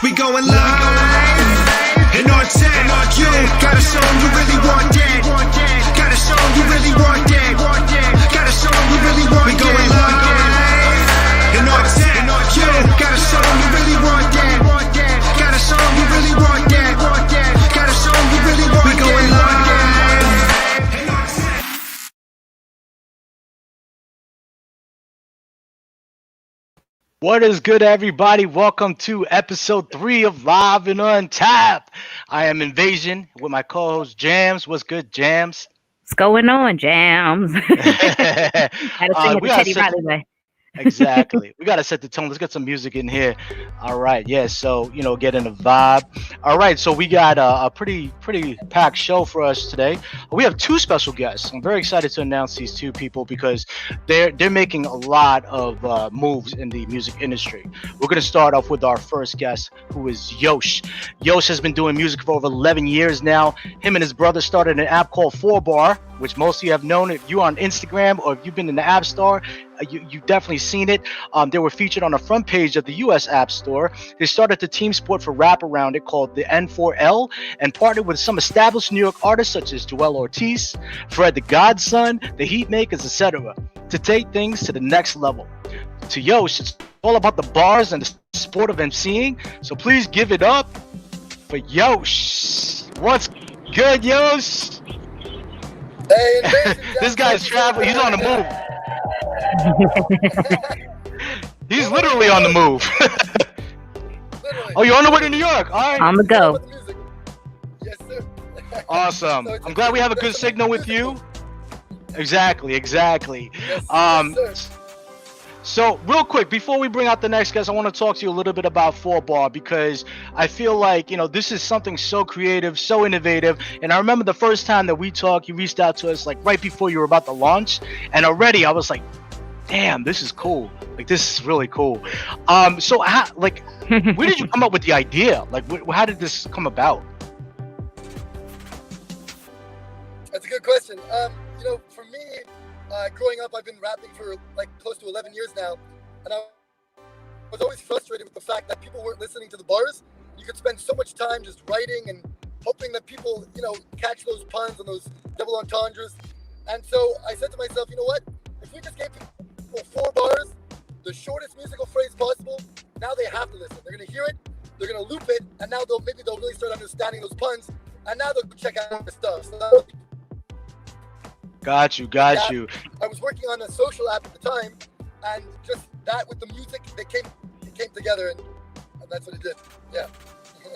We going live in our town. Yeah, got a song you really want that. Got a song you really want that. Got a song you really want that. We going live in our town. Yeah, got a song you really want that. Got a song you really want that. Got a song you really want that. We going live. What is good, everybody? Welcome to episode 3 of Live and Untapped. I am Invasion with my co-host Jams. What's good, Jams? What's going on, Jams? Gotta sing it the Teddy Riley way. Exactly. We got to set the tone. Let's get some music in here. All right. Yeah. So, get in the vibe. All right. So we got a pretty packed show for us today. We have 2 special guests. I'm very excited to announce these 2 people because they're making a lot of moves in the music industry. We're going to start off with our first guest, who is Yosh. Yosh has been doing music for over 11 years now. Him and his brother started an app called 4Bar, which most of you have known if you're on Instagram or if you've been in the App Store. You've definitely seen it. They were featured on the front page of the US App Store. They started the team sport for rap around it called the N4L and partnered with some established New York artists such as 𝗟𝗑𝘅, 𝗑𝗣𝗯, the Heatmakers, etc. to take things to the next level. To Yosh, it's all about the bars and the sport of MCing. So please give it up for Yosh. What's good, Yosh? Hey, this guy's traveling. He's on the move. He's literally on the move. Oh, you're on the way to New York. All right. On the go. Yes, sir. Awesome. I'm glad we have a good signal with you. Exactly. Yes, So real quick, before we bring out the next guest, I want to talk to you a little bit about 4Bar because I feel like, this is something so creative, so innovative. And I remember the first time that we talked, you reached out to us like right before you were about to launch. And already I was like, damn, this is cool. Like, this is really cool. So where did you come up with the idea? Like, how did this come about? That's a good question. For me, growing up, I've been rapping for like close to 11 years now, and I was always frustrated with the fact that people weren't listening to the bars. You could spend so much time just writing and hoping that people, catch those puns and those double entendres. And so I said to myself, you know what? If we just gave people 4 bars, the shortest musical phrase possible, now they have to listen. They're gonna hear it, they're gonna loop it, and now they'll really start understanding those puns, and now they'll check out the stuff. So Got you. I was working on a social app at the time, and just that with the music, it came together, and that's what it did. Yeah.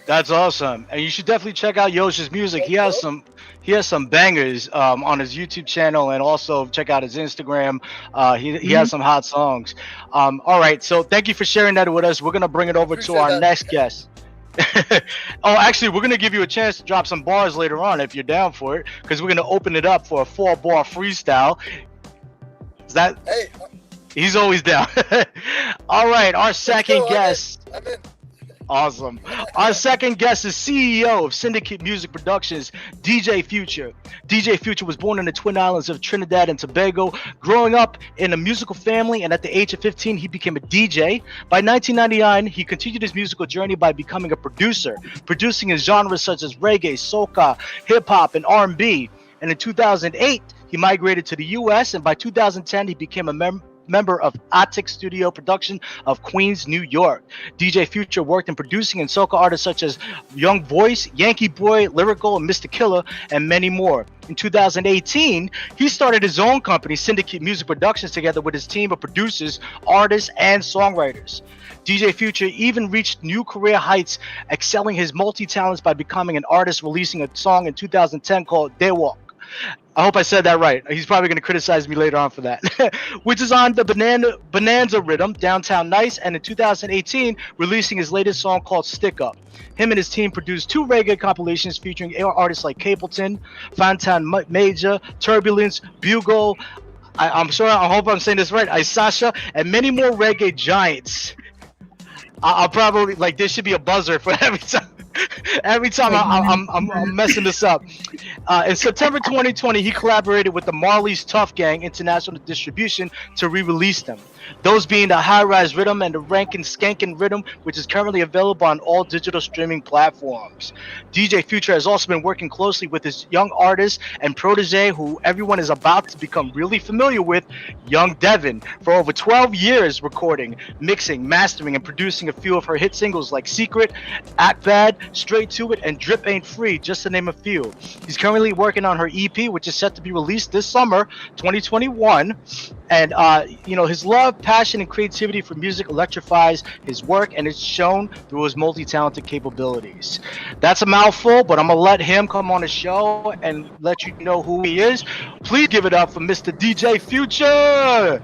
That's awesome, and you should definitely check out Yosh's music. He has some bangers on his YouTube channel, and also check out his Instagram. He has some hot songs. All right, so thank you for sharing that with us. We're gonna bring it over to our next guest. Oh, actually, we're gonna give you a chance to drop some bars later on if you're down for it, because we're gonna open it up for a 4-bar freestyle. Is that? Hey, he's always down. All right, our second guest. I'm in. Awesome. Our second guest is CEO of Synthdicate Music Productions, 𝗟𝗑𝘅. 𝗟𝗑𝘅 was born in the Twin Islands of Trinidad and Tobago, growing up in a musical family, and at the age of 15, he became a DJ. By 1999, he continued his musical journey by becoming a producer, producing in genres such as reggae, soca, hip-hop, and R&B. And in 2008, he migrated to the U.S., and by 2010, he became a member of Attic Studio Production of Queens, New York. 𝗟𝗑𝘅 worked in producing in soca artists such as Young Voice, Yankee Boy, Lyrical, and Mr. Killer, and many more. In 2018, he started his own company, Synthdicate Music Productions, together with his team of producers, artists, and songwriters. 𝗟𝗑𝘅 even reached new career heights, excelling his multi-talents by becoming an artist, releasing a song in 2010 called 𝗟𝗑𝘁. I hope I said that right. He's probably going to criticize me later on for that. Which is on the Bonanza rhythm, Downtown Nice, and in 2018, releasing his latest song called Stick Up. Him and his team produced 2 reggae compilations featuring artists like 𝗪𝗪𝗪, Fantan Major, Turbulence, Bugle, I hope I'm saying this right, 𝗍𝗪, and many more reggae giants. I'll probably, there should be a buzzer for every time. Every time I'm messing this up. In September 2020, he collaborated with the Marley's Tough Gang International Distribution to re-release them. Those being the High Rise Rhythm and the Rankin Skankin Rhythm, which is currently available on all digital streaming platforms. DJ Future has also been working closely with his young artist and protege, who everyone is about to become really familiar with, Young Devin, for over 12 years recording, mixing, mastering, and producing a few of her hit singles like Secret, Act Bad, Straight to It, and Drip Ain't Free, just to name a few. He's currently working on her EP, which is set to be released this summer, 2021. And, his love, passion, and creativity for music electrifies his work, and it's shown through his multi-talented capabilities. That's a mouthful, but I'm going to let him come on the show and let you know who he is. Please give it up for Mr. DJ Future!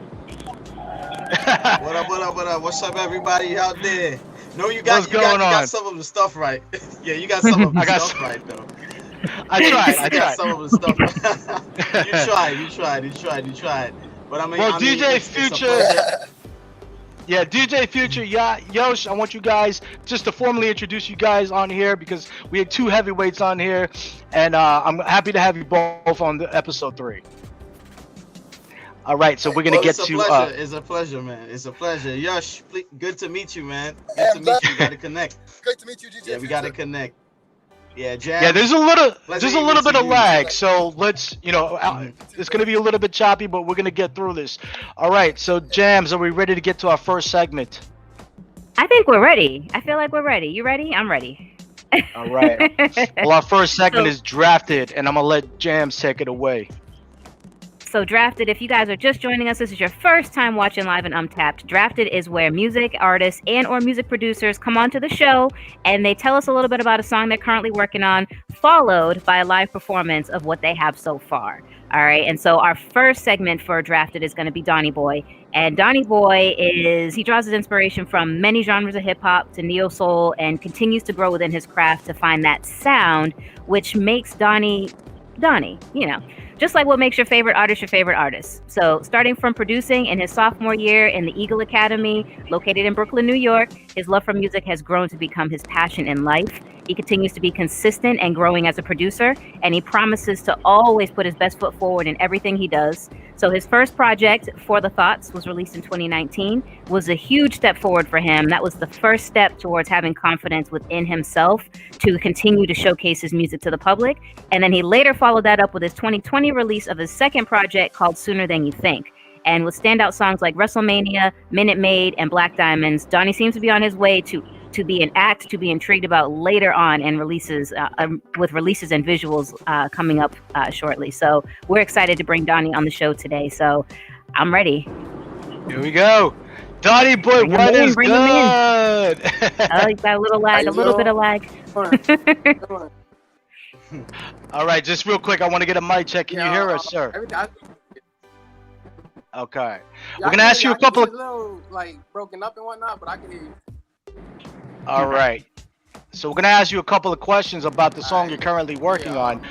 What up, what up, what up? What's up, everybody out there? No, you got some of the stuff right. Yeah, you got some of the stuff right, though. I tried. Got some of the stuff right. You tried. But DJ Future. Yeah, DJ Future, Yosh, I want you guys just to formally introduce you guys on here because we had two heavyweights on here, and I'm happy to have you both on the episode 3. All right, so we're gonna get to. It's a pleasure, man. It's a pleasure. Yosh, good to meet you, man. Good to meet you. We gotta connect. Great to meet you, DJ. Yeah, we gotta connect. Yeah, Jam. Yeah, there's a little bit of lag, so let's, it's gonna be a little bit choppy, but we're gonna get through this. All right, so Jams, are we ready to get to our first segment? I think we're ready. I feel like we're ready. You ready? I'm ready. All right. Well, our first segment is Drafted, and I'm gonna let Jams take it away. So Drafted, if you guys are just joining us, this is your first time watching live in Untapped. Drafted is where music artists and or music producers come onto the show and they tell us a little bit about a song they're currently working on, followed by a live performance of what they have so far. All right, and so our first segment for Drafted is going to be Donnie Boy. And Donnie Boy he draws his inspiration from many genres of hip hop to neo soul and continues to grow within his craft to find that sound, which makes Donnie, just like what makes your favorite artist. So starting from producing in his sophomore year in the Eagle Academy, located in Brooklyn, New York, his love for music has grown to become his passion in life. He continues to be consistent and growing as a producer, and he promises to always put his best foot forward in everything he does. So his first project, For the Thoughts, was released in 2019, was a huge step forward for him. That was the first step towards having confidence within himself to continue to showcase his music to the public. And then he later followed that up with his 2020 release of his second project called Sooner Than You Think. And with standout songs like WrestleMania, Minute Maid, and Black Diamonds, Donnie seems to be on his way to be an act to be intrigued about later on and releases with releases and visuals coming up shortly. So we're excited to bring Donnie on the show today. So I'm ready. Here we go. Donnie Boy, what is good? Oh, you got a little lag, a little bit of lag. All right, just real quick, I want to get a mic check. Can you hear us, sir? Okay. We're going to ask you a couple of... a little, broken up and whatnot, but I can hear you. All right. So we're going to ask you a couple of questions about the song you're currently working on.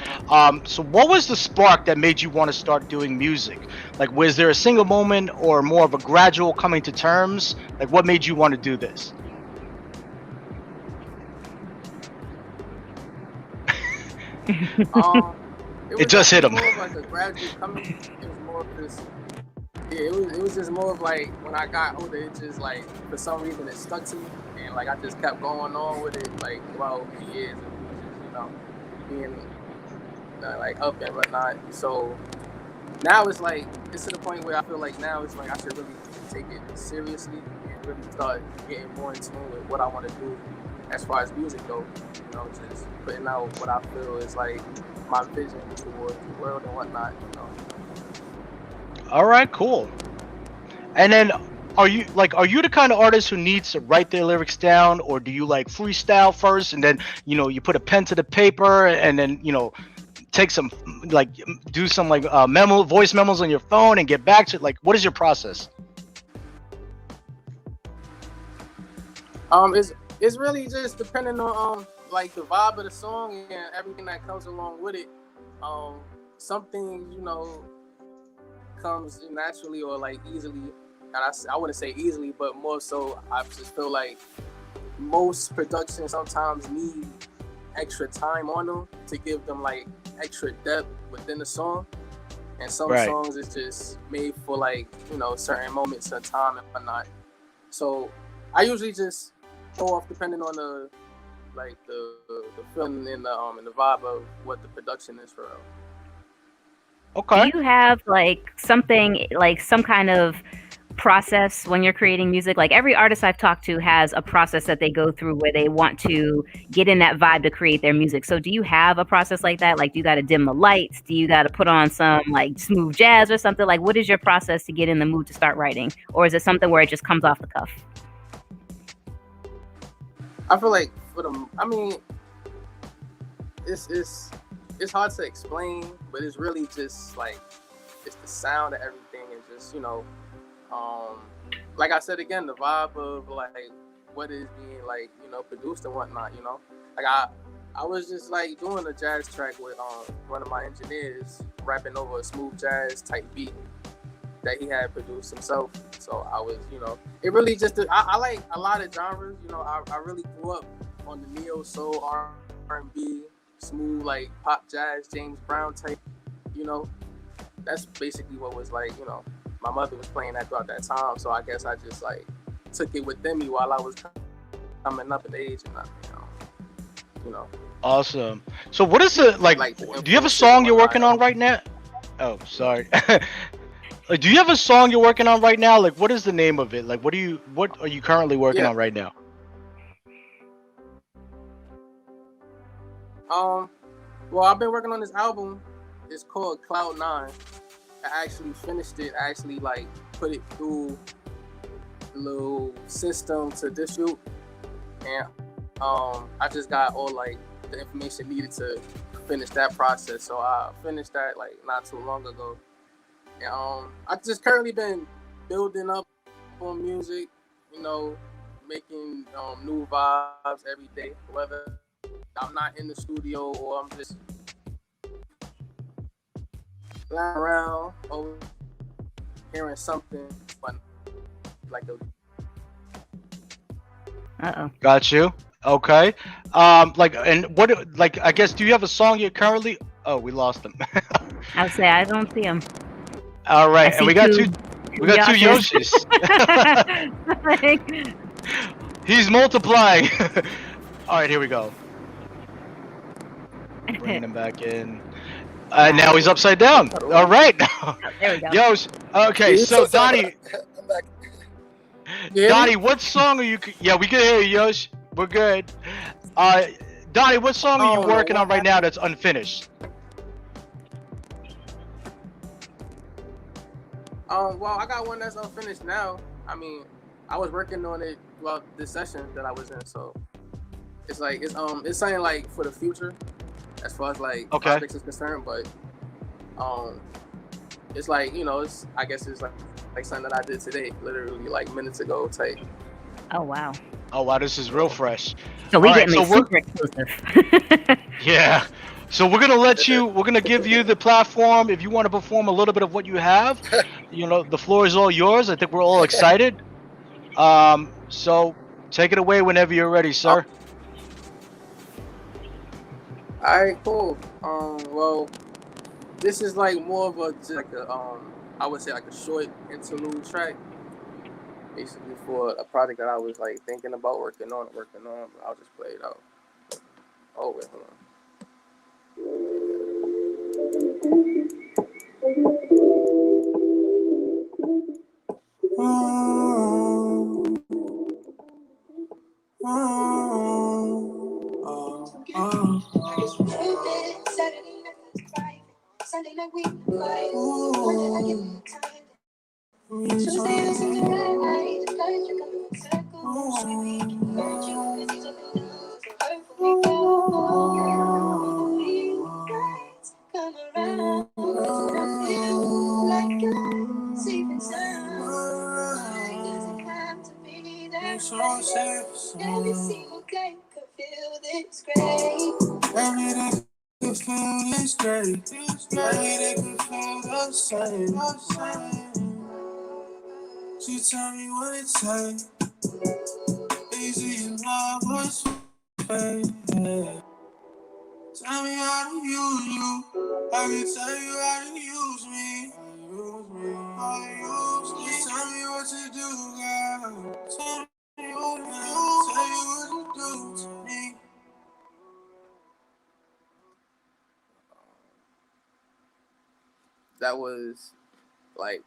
So what was the spark that made you want to start doing music? Like, was there a single moment or more of a gradual coming to terms? Like, what made you want to do this? It just hit him. More of like a gradual coming. It was more of this. Yeah, it was just more of like when I got older, it just like for some reason it stuck to me, and like I just kept going on with it like throughout the years, and just, being like up and whatnot. So now it's like it's to the point where I feel like now it's like I should really take it seriously and really start getting more in tune with what I want to do as far as music goes. Just putting out what I feel is like my vision towards the world and whatnot. All right, cool. And then are you the kind of artist who needs to write their lyrics down, or do you like freestyle first and then you put a pen to the paper and then take some do some voice memos on your phone and get back to it? What is your process? It's really just depending on the vibe of the song and everything that comes along with it. Something comes naturally or easily, and I wouldn't say easily, but more so I just feel like most productions sometimes need extra time on them to give them extra depth within the song. and some songs is just made for like, you know, certain moments of time and whatnot. So I usually just throw off depending on the feeling and the vibe of what the production is for real. Okay. Do you have like something, like some kind of process when you're creating music? Like every artist I've talked to has a process that they go through where they want to get in that vibe to create their music. So do you have a process like that? Like, do you got to dim the lights? Do you got to put on some like smooth jazz or something? Like, what is your process to get in the mood to start writing? Or is it something where it just comes off the cuff? I feel like it's hard to explain, but it's really just like, it's the sound of everything and just, you know, like I said again, the vibe of like what is being like, you know, produced and whatnot, you know. Like I was just like doing a jazz track with one of my engineers rapping over a smooth jazz type beat that he had produced himself. So I was, you know, it really just, I like a lot of genres, you know. I really grew up on the neo soul, R&B, smooth like pop jazz, James Brown type, you know. That's basically what was like, you know, my mother was playing that throughout that time. So I guess I just like took it within me while I was coming up in age and you know. Awesome. So what is it like do you have a song you're working on right now? Oh, sorry. Like, do you have a song you're working on right now? Like, what is the name of it? Like, what are you currently working on right now? Well, I've been working on this album. It's called 𝗟𝗩𝗏. I actually finished it. I actually like put it through a little system to distribute, and I just got all like the information needed to finish that process. So I finished that like not too long ago. And I just currently been building up on music, you know, making new vibes every day, whether I'm not in the studio or I'm just lying around or hearing something fun, like a. Got you. Okay. Like, and what? Like, I guess, do you have a song you're currently? Oh, we lost him. I'll say I don't see him. All right, and we got two Yoshis. He's multiplying. All right, here we go. Bringing him back in. Now he's upside down. All right. There we go. Yosh. Okay, so Donnie. I'm back. Donnie, what song are you? Yeah, we can hear you, Yosh. We're good. Donnie, what song are you working on right now that's unfinished? Well, I got one that's unfinished now. I mean, I was working on it throughout this session that I was in, so it's like it's something like for the future, as far as like projects is concerned. But it's like, you know, I guess it's like something that I did today, literally like minutes ago type. Oh wow. Oh wow, this is real fresh. So we getting super exclusive. Yeah. So we're gonna give you the platform if you want to perform a little bit of what you have. You know, the floor is all yours. I think we're all excited. So take it away whenever you're ready, sir. All right, cool. Well, this is like more of I would say like a short interlude track, basically for a project that I was like thinking about working on. I'll just play it out. Oh wait, hold on. Sunday night we fight. Monday I get tired. Tuesday was in the night. Life like a circle. Sweet week. Heard you with these other dudes. Hurt for me nights come around. I feel like I'm safe and sound. Why does it have to be that way? Every single day could feel this great. Every day could feel this great. Every day could feel the same. She tell me what it takes. Easy and love was fake. Tell me how to use you. I can tell you how to use me. How to use me. Tell me what to do, girl. Tell me what to do. Tell you what to do to me. That was like,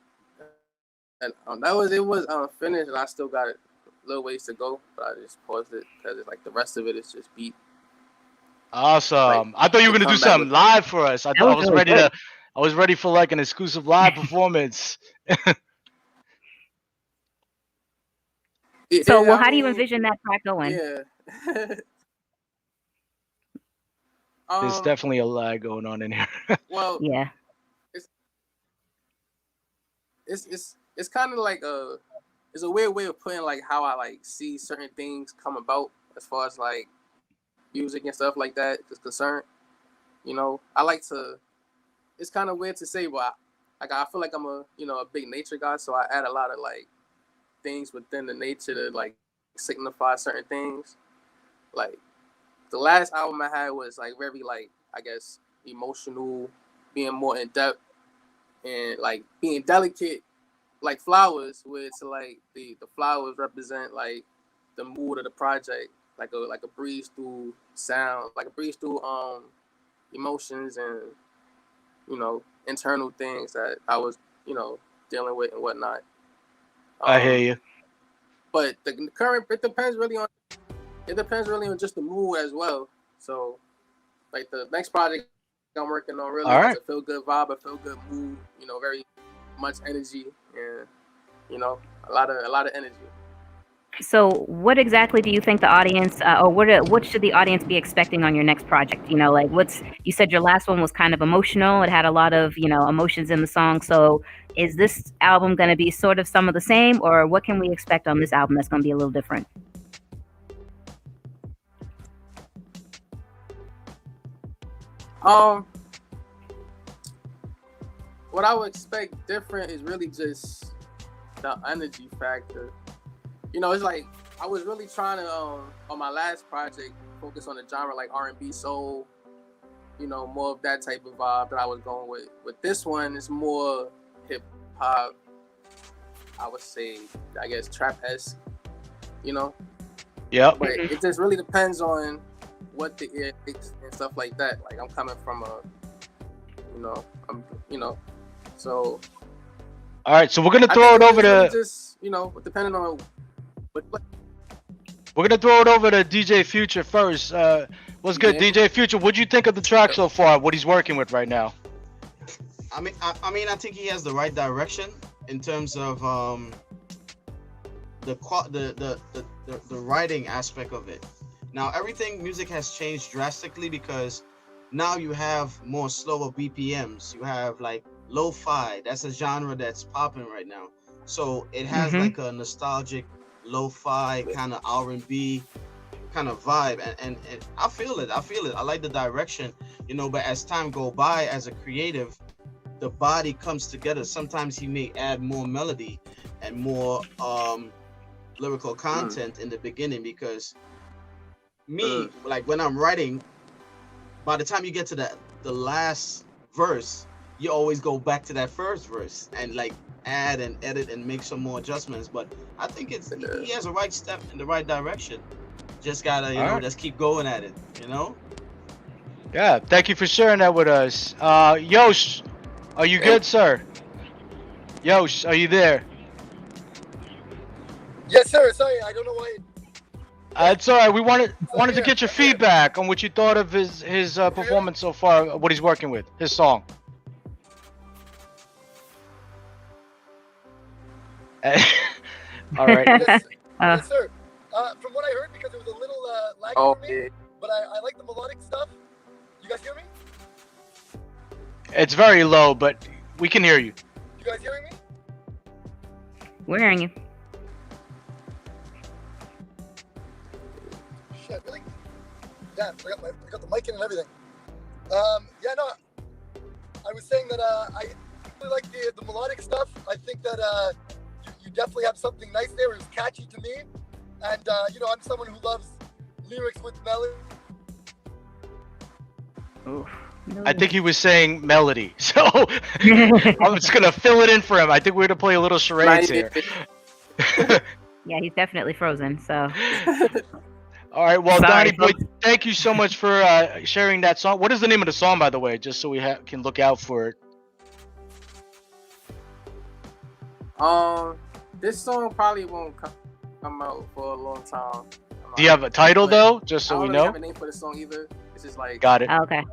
and it was finished, and I still got a little ways to go, but I just paused it because it's like the rest of it is just beat. Awesome. Like, I thought you were gonna do something live for us. I was really ready good. I was ready for like an exclusive live performance. So, well, I how do you mean, envision that track going? Yeah. There's definitely a lag going on in here. Well, Yeah. It's kind of like it's a weird way of putting like how I like see certain things come about as far as like music and stuff like that is concerned. You know, I like to. It's kind of weird to say, but I feel like I'm a big nature guy, so I add a lot of like things within the nature to like signify certain things. Like the last album I had was like very like, I guess, emotional, being more in depth and like being delicate, like flowers, where it's like the flowers represent like the mood of the project, like a breeze through sound, like a breeze through emotions and internal things that I was dealing with and whatnot. I hear you. But the current, it depends really on just the mood as well. So like the next project I'm working on really has a feel good vibe, a feel good mood, very much energy and a lot of energy. So, what exactly do you think the audience, or what should the audience be expecting on your next project? Like you said your last one was kind of emotional. It had a lot of, emotions in the song. So, is this album going to be sort of some of the same, or what can we expect on this album that's going to be a little different? What I would expect different is really just the energy factor. It's like I was really trying to on my last project focus on the genre like R&B, soul, more of that type of vibe that I was going with. With this one, it's more hip hop. I would say, I guess, trap-esque. Yeah. But it just really depends on what the ear thinks and stuff like that. Like I'm coming from so. All right, so we're gonna throw it over to just depending on. We're gonna throw it over to DJ Future first. What's good, DJ Future? What'd you think of the track so far? What he's working with right now? I mean, I think he has the right direction in terms of the writing aspect of it. Now, music has changed drastically because now you have more slower BPMs. You have like lo-fi. That's a genre that's popping right now. So it has like a nostalgic lo-fi kind of R&B kind of vibe, and I feel it. I like the direction, but as time go by, as a creative, the body comes together. Sometimes he may add more melody and more lyrical content in the beginning, because like when I'm writing, by the time you get to the last verse, you always go back to that first verse and like add and edit and make some more adjustments. But I think he has a right step in the right direction. Just gotta just keep going at it. Yeah, thank you for sharing that with us. Yosh, are you good, sir? Yosh, are you there? Yes, sir. Sorry, I don't know why. It's all right. We wanted to get your feedback on what you thought of his performance so far, what he's working with, his song. All right. Yes, sir. From what I heard, because it was a little laggy for me, but I like the melodic stuff. You guys hear me? It's very low, but we can hear you. You guys hearing me? We're hearing you. Shit, really? Damn, I got the mic in and everything. Yeah, no, I was saying that I really like the melodic stuff. I think that you definitely have something nice there. It was catchy to me. And, I'm someone who loves lyrics with melody. Oof. I think he was saying melody, so I'm just gonna fill it in for him. I think we're gonna play a little charades here. Yeah, he's definitely frozen. So. All right, well, Sorry, Donnie Boy, folks. thank you so much for sharing that song. What is the name of the song, by the way, just so we can look out for it? This song probably won't come out for a long time. Do you have a title though, just so I we don't really know? have a name for the song either. It's just like Got it. Oh, okay.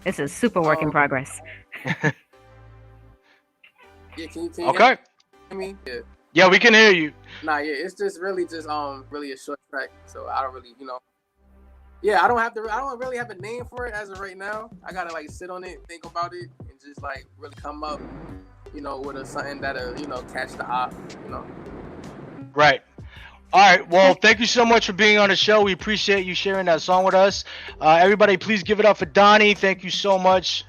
This is super work in progress. yeah. Can you Okay. hear me? Yeah. Yeah, we can hear you. Nah, yeah. It's just really really a short track. So I don't really Yeah, I don't really have a name for it as of right now. I gotta like sit on it, think about it, and just like really come up, with something that'll catch the eye. Right. All right. Well, thank you so much for being on the show. We appreciate you sharing that song with us. Everybody, please give it up for Donnie. Thank you so much.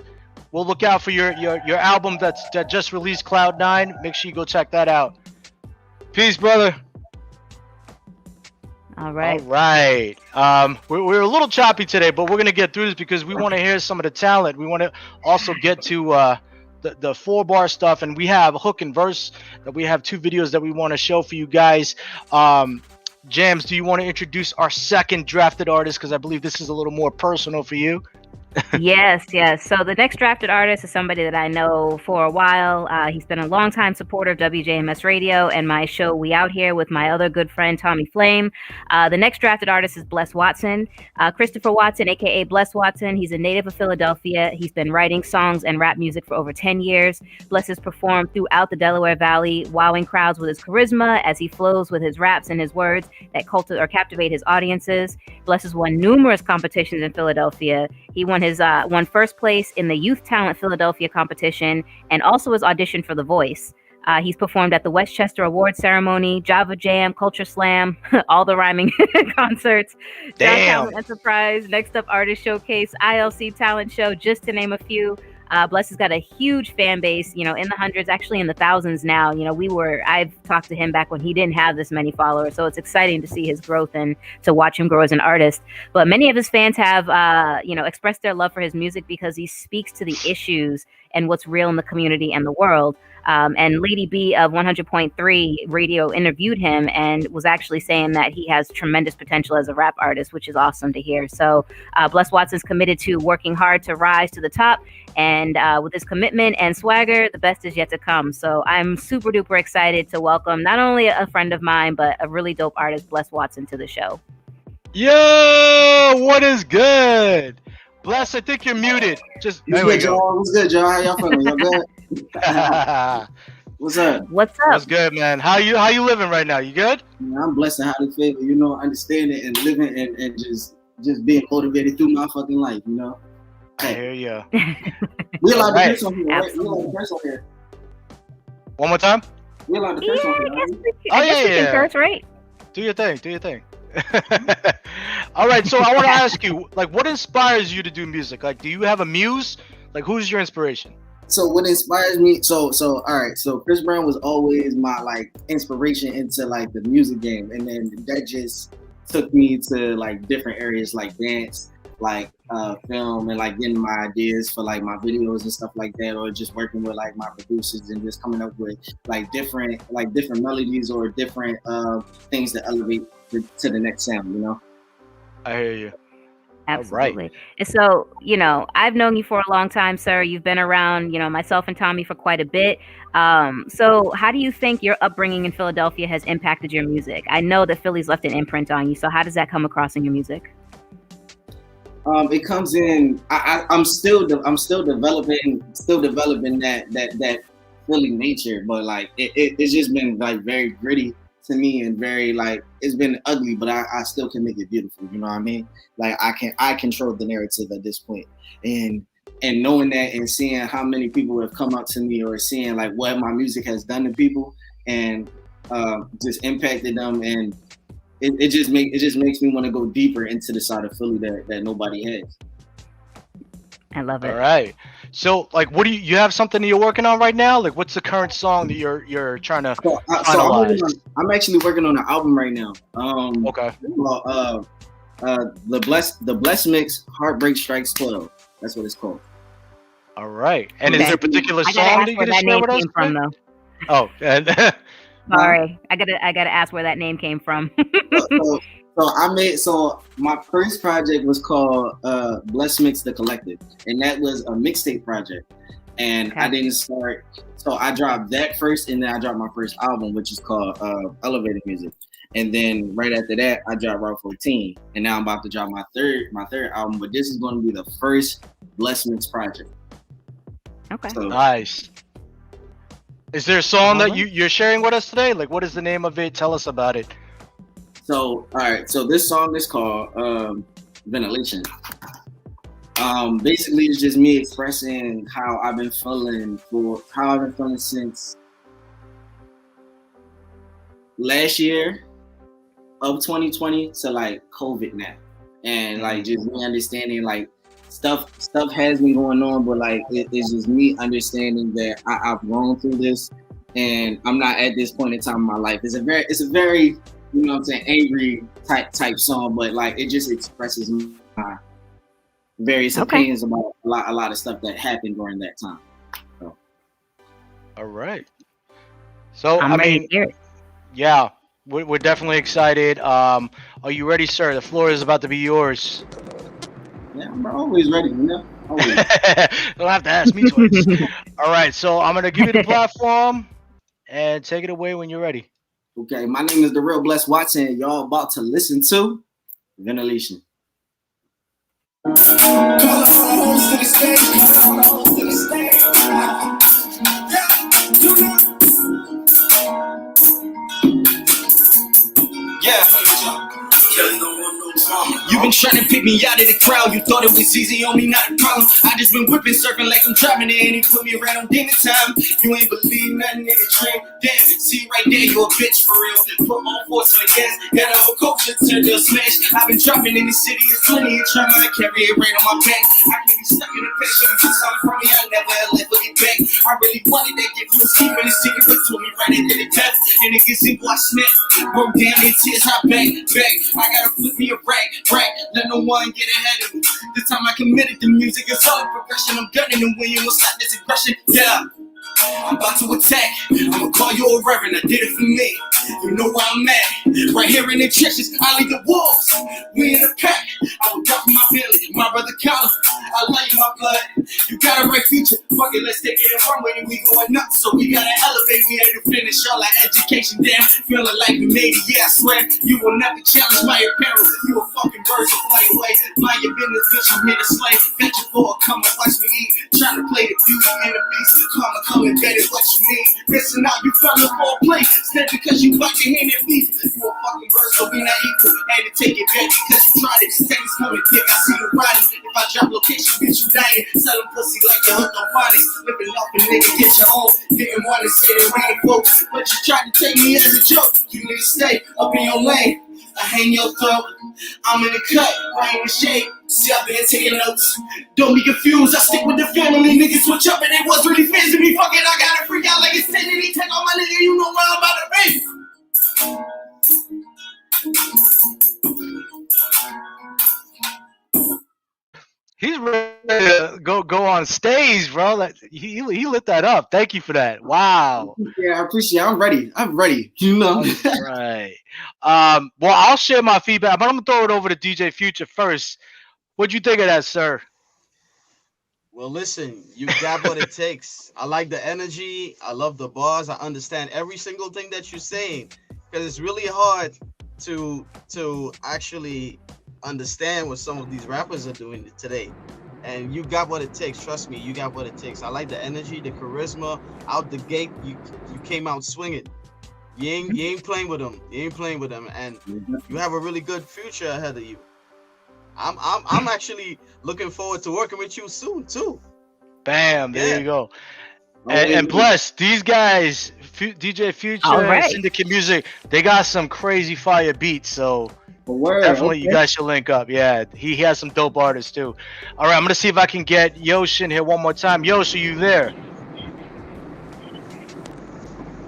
We'll look out for your album that just released, Cloud9. Make sure you go check that out. Peace, brother. All right. All right. We're a little choppy today, but we're gonna get through this because we want to hear some of the talent. We want to also get to the 4-bar stuff, and we have Hook and Verse that we have 2 videos that we want to show for you guys. Jams, do you want to introduce our second drafted artist, because I believe this is a little more personal for you? Yes. So the next drafted artist is somebody that I know for a while. He's been a longtime supporter of WJMS Radio and my show We Out Here with my other good friend Tommy Flame. The next drafted artist is Bless Watson. Christopher Watson, aka Bless Watson. He's a native of Philadelphia. He's been writing songs and rap music for over 10 years. Bless has performed throughout the Delaware Valley, wowing crowds with his charisma as he flows with his raps and his words that captivate his audiences. Bless has won numerous competitions in Philadelphia. He won first place in the Youth Talent Philadelphia competition and also has auditioned for The Voice. He's performed at the Westchester Awards Ceremony, Java Jam, Culture Slam, all the rhyming concerts, Downtown Enterprise, Next Up Artist Showcase, ILC Talent Show, just to name a few. Bless has got a huge fan base, in the hundreds, actually in the thousands now. I've talked to him back when he didn't have this many followers. So it's exciting to see his growth and to watch him grow as an artist. But many of his fans have, expressed their love for his music because he speaks to the issues and what's real in the community and the world. And Lady B of 100.3 Radio interviewed him and was actually saying that he has tremendous potential as a rap artist, which is awesome to hear. So Bless Watson's committed to working hard to rise to the top. And with his commitment and swagger, the best is yet to come. So I'm super duper excited to welcome not only a friend of mine, but a really dope artist, Bless Watson, to the show. Yo, what is good? Bless, I think you're muted. There we go. What's good, Joe? How y'all feeling? Y'all good? What's up? What's up? What's good, man? How you living right now? You good? Man, I'm blessed and highly favored, understanding and living and just being motivated through my fucking life, I hear you. We allowed Right. to curse on here, right? We allowed to curse on here. One more time? We allowed to Yeah, curse on I here, guess right? we can curse, right? Do your thing. All right, so I want to ask you, what inspires you to do music? Do you have a muse? Who's your inspiration? So what inspires me? So all right. So Chris Brown was always my inspiration into the music game, and then that just took me to different areas like dance, film, and getting my ideas for my videos and stuff like that, or just working with my producers and just coming up with different melodies or different things that elevate to the next sound. I hear you. Absolutely. Right. And so, I've known you for a long time, sir. You've been around, myself and Tommy for quite a bit. So how do you think your upbringing in Philadelphia has impacted your music? I know that Philly's left an imprint on you. So how does that come across in your music? It comes in. I'm still developing that Philly nature, but it's just been very gritty to me and very it's been ugly, but I still can make it beautiful. You know what I mean? I control the narrative at this point, and knowing that and seeing how many people have come up to me or seeing what my music has done to people and just impacted them, and it just makes me want to go deeper into the side of Philly that nobody has. I love it. All right. So, what do you have something that you're working on right now? What's the current song that you're trying to finalize? I'm actually working on an album right now. Okay. The Bless Mix, Heartbreak Strikes 12. That's what it's called. All right. And is Okay. there a particular I song gotta that ask you're where gonna that share name with us came from, today? though. Oh, and Sorry, I gotta ask where that name came from. So my first project was called 𝗟𝗪𝗘 the Collective, and that was a mixtape project. And I didn't start, so I dropped that first, and then I dropped my first album, which is called Elevator Music. And then right after that, I dropped Route 14, and now I'm about to drop my third album. But this is going to be the first 𝗟𝗪𝗘 project. Okay. So, nice. Is there a song that you're sharing with us today? Like, what is the name of it? Tell us about it. So, all right. So this song is called Ventilation. Basically, it's just me expressing how I've been feeling since last year of 2020 to like COVID now, and like just me understanding like stuff has been going on, but like it's just me understanding that I've grown through this, and I'm not at this point in time in my life. It's a very you know what I'm saying, angry type song, but like it just expresses my various opinions about a lot of stuff that happened during that time. So. All right. So I'm ready to hear it. Yeah, we're definitely excited. Are you ready, sir? The floor is about to be yours. Yeah, I'm always ready, you know. Always. Don't have to ask me twice. All right, so I'm gonna give you the platform and take it away when you're ready. Okay, my name is 𝗟𝗪𝗘, and y'all about to listen to Ventilation. Call all the hoes to the stage. Yeah, you know. Yeah. You been trying to pick me out of the crowd. You thought it was easy on me, not a problem. I just been whipping, surfing like I'm driving it, and he put me right on dinner time. You ain't believe nothing in the dream. Damn, see right there, you a bitch for real. Put on force on the gas, got over culture, turned to a smash. I've been dropping in the city, it's plenty of trauma. I carry it right on my back. I can't be stuck in the past, so you do something from me, I never ever get back. I really wanted that gift, you was keeping the secret, but told me right into the death. And it gets simple, I snap. Broke down in tears, I back. I gotta flip me a rack, let no one get ahead of me. The time I committed to music is all progression. I'm gunning and winning, won't stop this aggression. Yeah, I'm about to attack. I'ma call you a reverend, I did it for me. You know where I'm at, right here in the trenches. I lead the wolves, we in the pack. I will die for my family, my brother Colin. I love you, my blood. You got a right future. Fuck it, let's take it and run with it. We going up, so we gotta elevate. We had to finish all our education. Damn, feeling like we made it. Yeah, I swear you will never challenge my apparel. You a fucking bird, so fly away. Mind your business, bitch. I'm here to slay. Got your boy, come and watch me eat. Trying to play the beauty and the beast. Come and bet it what you mean. Listen out, you fell in for a play. Stand because you bite your hand and beef. You a fucking bird, so we not equal. Had to take it back because you tried it. Things coming thick, I see you riding. If I drop location, bitch, you dying. Selling pussy like the hook on phonics. Living off a nigga, get your own. Didn't want to say that we ain't folks, but you tried to take me as a joke. You need to stay up in your lane. I hang your throat. I'm in the cut, right in the shape. See, I've been taking notes. Don't be confused, I stick with the family. Niggas switch up and they was really fans of me. Fuck it, I gotta freak out like it's 10 and he take all my nigga. You know where I'm about to be. He's ready to go on stage, bro. Like, he lit that up. Thank you for that. Wow. Yeah, I appreciate it. I'm ready. You know. Right. Well, I'll share my feedback, but I'm gonna throw it over to DJ Future first. What'd you think of that, sir? Well, listen, you got what it takes. I like the energy. I love the bars. I understand every single thing that you're saying, because it's really hard to actually understand what some of these rappers are doing today. And you got what it takes. Trust me, you got what it takes. I like the energy, the charisma. Out the gate, you came out swinging. You ain't playing with them. You ain't playing with them, and you have a really good future ahead of you. I'm actually looking forward to working with you soon too. Bam, there you go. And plus, these guys, DJ Future and Synthdicate Music, they got some crazy fire beats. So definitely, you guys should link up. Yeah, he has some dope artists too. All right, I'm gonna see if I can get Yosh in here one more time. Yosh, are you there?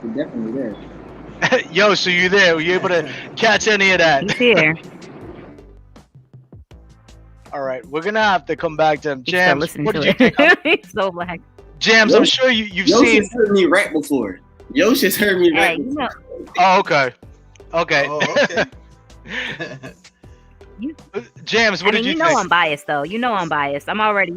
You're definitely there. Yosh, are you there? Were you able to catch any of that? He's here. All right, we're gonna have to come back to him. He's still Jams, listening what to did you it. think? He's so black. Jams, I'm sure you've Yosh seen. has heard me rap before. Yosh has heard me Hey, rap you know, Oh, okay. Okay. Oh, okay. Jams, what I mean, did you you know think? I'm biased though. You know I'm biased. I'm already,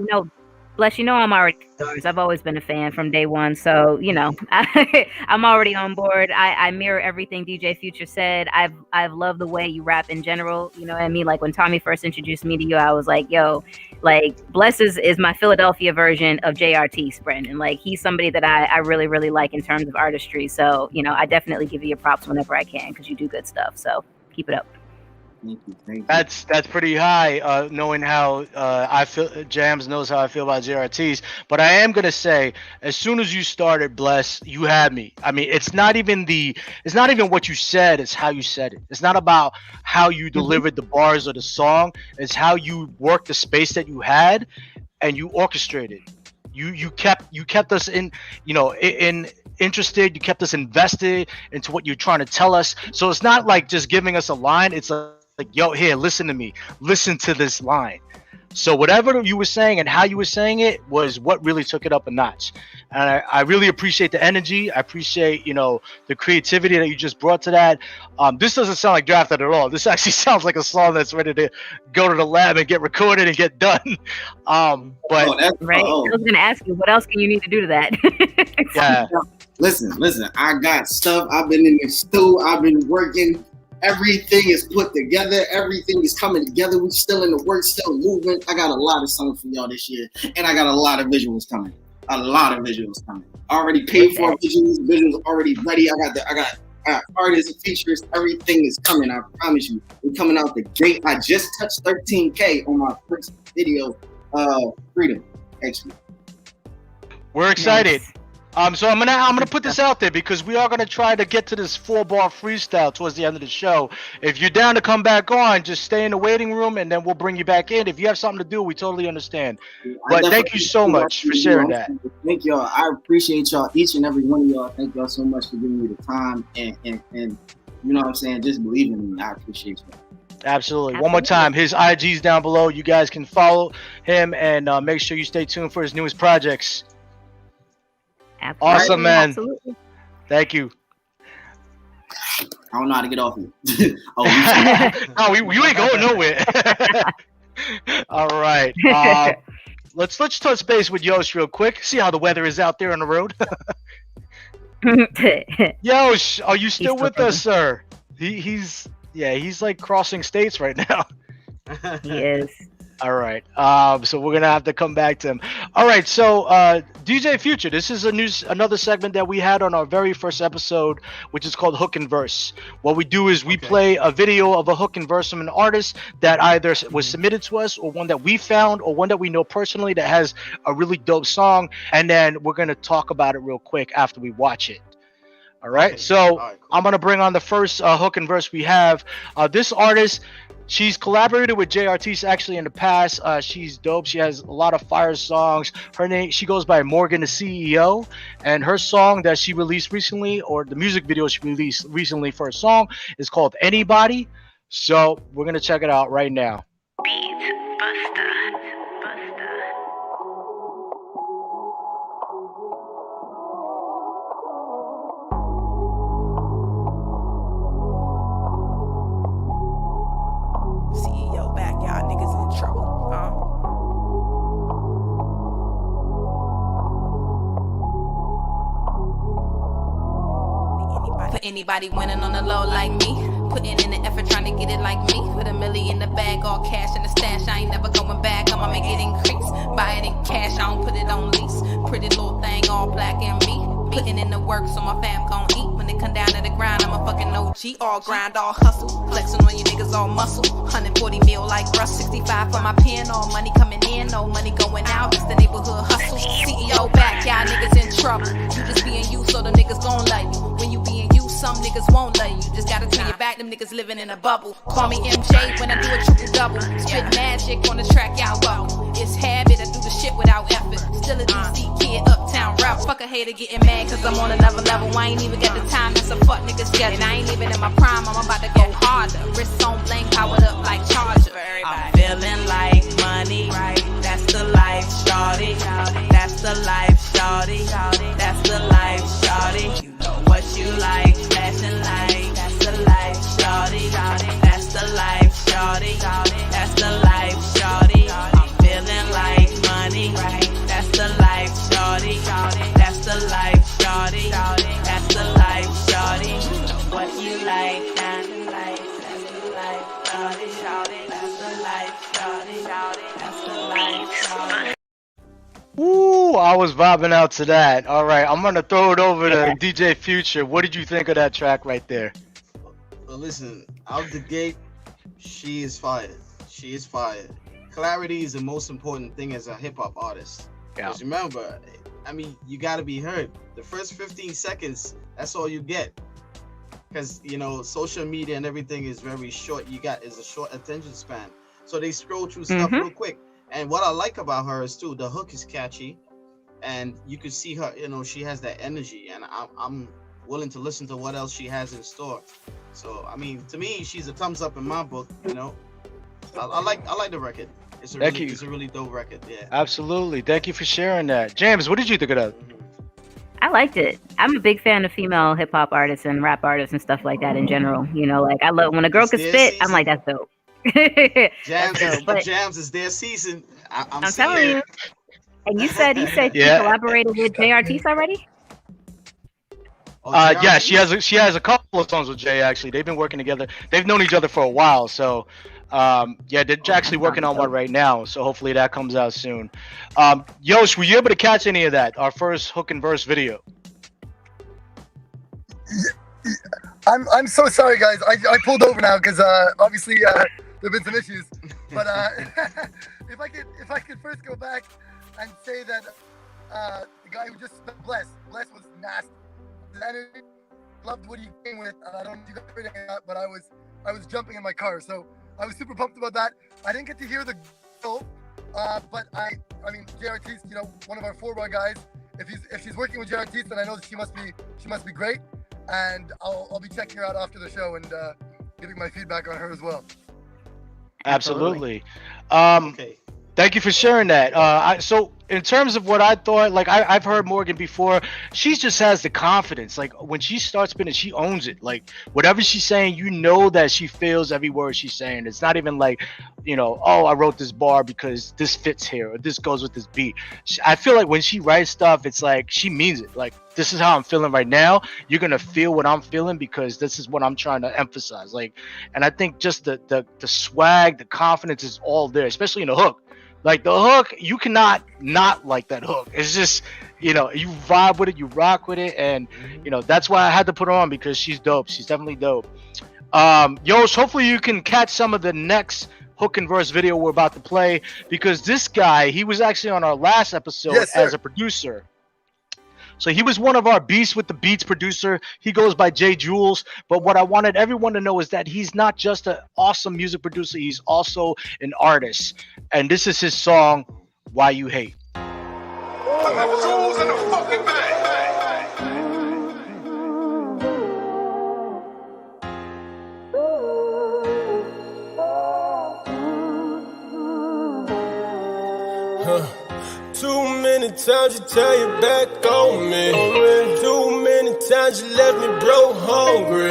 Bless, I'm already yours. I've always been a fan from day one. So, I'm already on board. I mirror everything DJ Future said. I've loved the way you rap in general. You know what I mean? Like when Tommy first introduced me to you, I was like, yo, like Bless is my Philadelphia version of JRT Brandon. Like he's somebody that I really, really like in terms of artistry. So, I definitely give you your props whenever I can because you do good stuff. So keep it up. Thank you. That's pretty high, knowing how I feel. Jams knows how I feel about JRTs, but I am gonna say, as soon as you started, Bless, you had me. I mean, it's not even what you said; it's how you said it. It's not about how you delivered the bars or the song; it's how you worked the space that you had, and you orchestrated. You kept us in interested. You kept us invested into what you're trying to tell us. So it's not like just giving us a line. It's like, yo, here, listen to me. Listen to this line. So whatever you were saying and how you were saying it was what really took it up a notch. And I really appreciate the energy. I appreciate, the creativity that you just brought to that. This doesn't sound like drafted at all. This actually sounds like a song that's ready to go to the lab and get recorded and get done. But right. I was going to ask you, what else can you need to do to that? yeah. Listen. I got stuff. I've been in the stew. I've been working. Everything is put together. Everything is coming together. We're still in the work, still moving. I got a lot of songs for y'all this year, and I got a lot of visuals coming. Already paid for visuals. Visuals already ready. I got artists and features. Everything is coming. I promise you. We're coming out the gate. I just touched 13K on my first video. Freedom, actually. We're excited. Nice. So I'm gonna put this out there because we are gonna try to get to this 4-bar freestyle towards the end of the show. If you're down to come back on, just stay in the waiting room and then we'll bring you back in. If you have something to do, we totally understand. But thank you so much for sharing that. Thank y'all. I appreciate y'all, each and every one of y'all. Thank y'all so much for giving me the time and you know what I'm saying, just believe in me. I appreciate y'all. Absolutely. One more time, his IG's down below. You guys can follow him and make sure you stay tuned for his newest projects. Absolutely. Awesome, man. Absolutely. Thank you. I don't know how to get off you. No, you ain't going nowhere. All right. Let's touch base with Yosh real quick. See how the weather is out there on the road. Yosh, are you still with us, sir? He's like crossing states right now. He is. All right. So we're gonna have to come back to him. All right. So DJ Future, this is another segment that we had on our very first episode, which is called Hook and Verse. What we do is we play a video of a hook and verse from an artist that either was submitted to us, or one that we found, or one that we know personally that has a really dope song, and then we're gonna talk about it real quick after we watch it. All right. Okay. So All right, cool. I'm gonna bring on the first hook and verse we have. This artist. She's collaborated with JRT actually in the past. She's dope. She has a lot of fire songs. She goes by Morgan the CEO, and her song that she released recently, or the music video she released recently for a song, is called Anybody. So we're gonna check it out right now. CEO back, y'all niggas in trouble. For anybody winning on the low like me, putting in the effort trying to get it like me. With $1 million in the bag, all cash in the stash, I ain't never going back. I'ma make it increase. Buy it in cash, I don't put it on lease. Pretty little thing, all black and me. Putting in the work so my fam gon' eat. When it come down to the grind, I'm a fucking OG. All grind, all hustle. Flexing on you niggas, all muscle. 140 mil like Russ. 65 for my pen. All money coming in, no money going out. It's the neighborhood hustle. CEO back, y'all niggas in trouble. You just being you, so the niggas gon' like you. When you being you, some niggas won't love you. Just gotta turn your back, them niggas living in a bubble. Call me MJ when I do a triple double. Spit magic on the track, y'all welcome. It's habit, I do the shit without effort. Still a DC kid, uptown rap. Fuck a hater getting mad cause I'm on another level. I ain't even got the time, that's a fuck nigga schedule. And I ain't even in my prime, I'm about to go harder. Wrists on blank, powered up like charger. I'm feeling like money, that's the life, shawty. That's the life, shawty. That's the life, shawty. You know what you like, flashing light. That's the life, shawty. That's the life, shawty. That's the life, shawty. I'm feeling like money, that's the life, shawty. That's the life, shawty. That's the life, shawty. You know what you like, that's the life, shawty. That's the life, shawty. That's the life, shawty. Ooh, I was vibing out to that. All right, I'm gonna throw it over to DJ Future. What did you think of that track right there? Well, listen, out the gate, she is fired. She is fired. Clarity is the most important thing as a hip hop artist. Yeah. Because remember, I mean, you gotta be heard. The first 15 seconds, that's all you get. Because you know, social media and everything is very short. Is a short attention span, so they scroll through stuff real quick. And what I like about her is too, the hook is catchy, and you can see her. You know, she has that energy, and I'm willing to listen to what else she has in store. So I mean, to me, she's a thumbs up in my book. You know, I like the record. It's a really dope record. Yeah. Absolutely. Thank you for sharing that. James, what did you think of that? I liked it. I'm a big fan of female hip hop artists and rap artists and stuff like that in general. You know, like I love when a girl can spit. I'm like, that's dope. Jams is their season. I'm telling you. And you said he she collaborated with JRT already? Yeah, she has a couple of songs with Jay. Actually, they've been working together. They've known each other for a while. So, yeah, they're actually working on one right now. So hopefully that comes out soon. Yosh, were you able to catch any of that? Our first hook and verse video. I'm so sorry, guys. I pulled over now because obviously there've been some issues. But if I could first go back and say that the guy who just Bless was nasty. And loved what he came with. I don't know if you guys heard any of that, but I was jumping in my car, so I was super pumped about that. I didn't get to hear the goal, but I mean JRT's, you know, one of our 4-bar guys. If she's working with JRT, then I know that she must be great, and I'll be checking her out after the show and giving my feedback on her as well. Absolutely. Okay. Thank you for sharing that. So in terms of what I thought, like I've heard Morgan before, she just has the confidence. Like when she starts spinning, she owns it. Like whatever she's saying, you know that she feels every word she's saying. It's not even like, you know, oh, I wrote this bar because this fits here or this goes with this beat. I feel like when she writes stuff, it's like she means it. Like this is how I'm feeling right now. You're gonna feel what I'm feeling because this is what I'm trying to emphasize. Like, and I think just the swag, the confidence is all there, especially in the hook. Like the hook, you cannot not like that hook. It's just, you know, you vibe with it, you rock with it, and you know that's why I had to put her on because she's dope. She's definitely dope. Yosh, hopefully you can catch some of the next hook and verse video we're about to play because this guy, he was actually on our last episode as a producer. So he was one of our Beast with the Beats producer. He goes by 𝗟𝗓𝙑. But what I wanted everyone to know is that he's not just an awesome music producer. He's also an artist. And this is his song, Why You Hate. Too many times you turn your back on me. Too many times you left me broke hungry.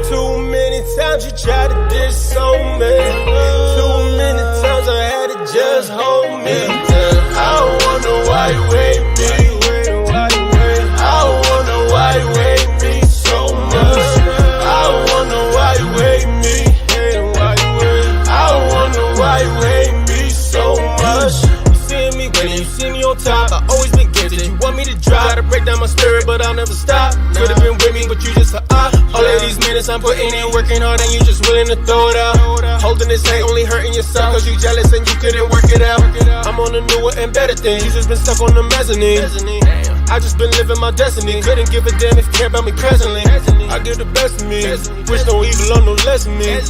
Too many times you tried to disown me. Too many times I had to just hold me. I wonder why you hate me. I wonder why you hate me so much. I wonder why you hate me. I wonder why you hate me so much. You see me on top, I always been gifted. You want me to drop, gotta break down my spirit, but I'll never stop. Could've been with me, but you just all of these minutes I'm putting in, working hard, and you just willing to throw it out. Holding this hate, only hurting yourself, cause you jealous and you couldn't work it out. I'm on on the newer and better things. You just been stuck on the mezzanine. I just been living my destiny. Couldn't give a damn if you care about me presently. I give the best of me. Wish no evil on no less of me.